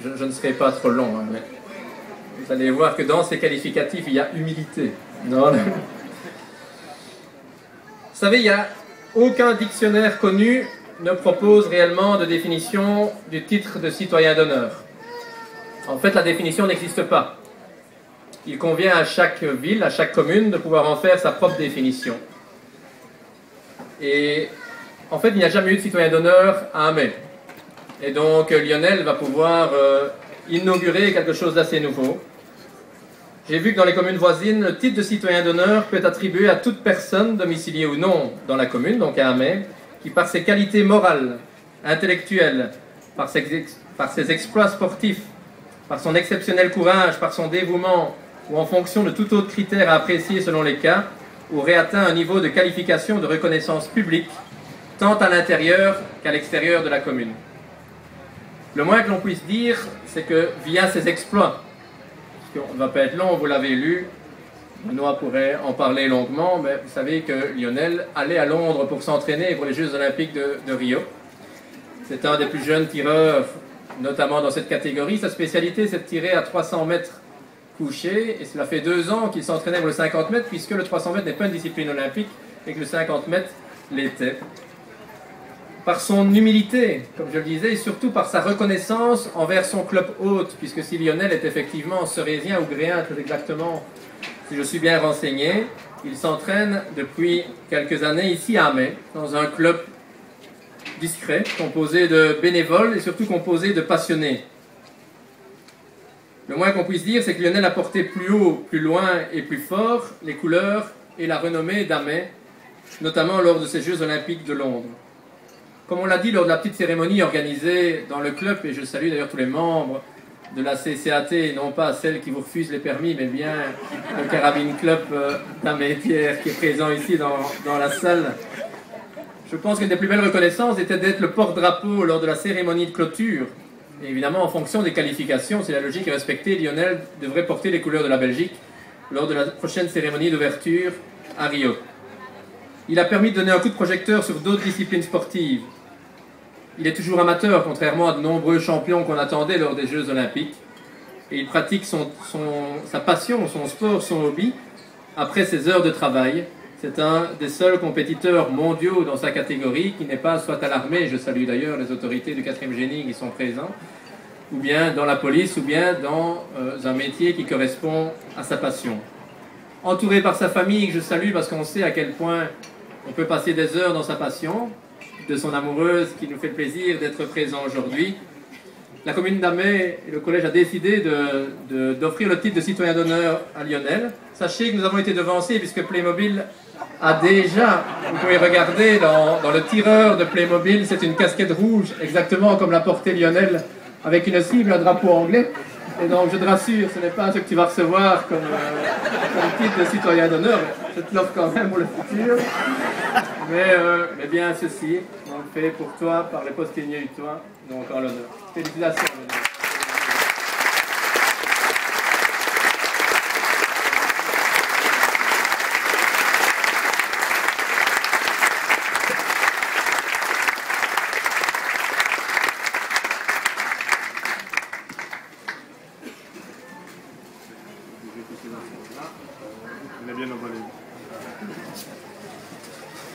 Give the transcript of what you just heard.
je ne serai pas trop long, hein, mais vous allez voir que dans ces qualificatifs, il y a humilité. Non, vous savez, il n'y a aucun dictionnaire connu ne propose réellement de définition du titre de citoyen d'honneur. En fait, la définition n'existe pas. Il convient à chaque ville, à chaque commune, de pouvoir en faire sa propre définition. Et en fait, il n'y a jamais eu de citoyen d'honneur à Amé. Et donc, Lionel va pouvoir inaugurer quelque chose d'assez nouveau. J'ai vu que dans les communes voisines, le titre de citoyen d'honneur peut être attribué à toute personne, domiciliée ou non dans la commune, donc à Amé, qui par ses qualités morales, intellectuelles, par ses exploits sportifs, par son exceptionnel courage, par son dévouement, ou en fonction de tout autre critère à apprécier selon les cas, aurait atteint un niveau de qualification de reconnaissance publique, tant à l'intérieur qu'à l'extérieur de la commune. Le moins que l'on puisse dire, c'est que via ses exploits, parce qu'on ne va pas être long, vous l'avez lu, Benoît pourrait en parler longuement, mais vous savez que Lionel allait à Londres pour s'entraîner pour les Jeux Olympiques de Rio. C'est un des plus jeunes tireurs, notamment dans cette catégorie. Sa spécialité, c'est de tirer à 300 mètres couché, et cela fait 2 ans qu'il s'entraînait pour le 50 mètres, puisque le 300 mètres n'est pas une discipline olympique, et que le 50 mètres l'était. Par son humilité, comme je le disais, et surtout par sa reconnaissance envers son club hôte, puisque si Lionel est effectivement Ceresien ou Gréen, très exactement, si je suis bien renseigné, il s'entraîne depuis quelques années ici à Amé, dans un club discret, composé de bénévoles et surtout composé de passionnés. Le moins qu'on puisse dire, c'est que Lionel a porté plus haut, plus loin et plus fort les couleurs et la renommée d'Amé, notamment lors de ces Jeux Olympiques de Londres. Comme on l'a dit lors de la petite cérémonie organisée dans le club, et je salue d'ailleurs tous les membres de la CCAT, non pas celle qui vous refuse les permis, mais bien le Carabine Club d'Amé-Pierre qui est présent ici dans la salle. Je pense qu'une des plus belles reconnaissances était d'être le porte-drapeau lors de la cérémonie de clôture. Et évidemment, en fonction des qualifications, si la logique est respectée, Lionel devrait porter les couleurs de la Belgique lors de la prochaine cérémonie d'ouverture à Rio. Il a permis de donner un coup de projecteur sur d'autres disciplines sportives. Il est toujours amateur, contrairement à de nombreux champions qu'on attendait lors des Jeux Olympiques. Et il pratique sa passion, son sport, son hobby, après ses heures de travail. C'est un des seuls compétiteurs mondiaux dans sa catégorie qui n'est pas soit à l'armée, je salue d'ailleurs les autorités du 4e génie qui sont présents, ou bien dans la police, ou bien dans un métier qui correspond à sa passion. Entouré par sa famille, que je salue parce qu'on sait à quel point on peut passer des heures dans sa passion, de son amoureuse qui nous fait le plaisir d'être présent aujourd'hui. La commune d'Amé et le collège a décidé d'offrir le titre de citoyen d'honneur à Lionel. Sachez que nous avons été devancés puisque Playmobil a déjà, vous pouvez regarder dans le tireur de Playmobil, c'est une casquette rouge, exactement comme l'a porté Lionel, avec une cible, un drapeau anglais. Et donc je te rassure, ce n'est pas ce que tu vas recevoir comme titre de citoyen d'honneur, je te l'offre quand même pour le futur. Mais bien ceci, on le fait pour toi, par les postillons de toi, donc en l'honneur. Félicitations.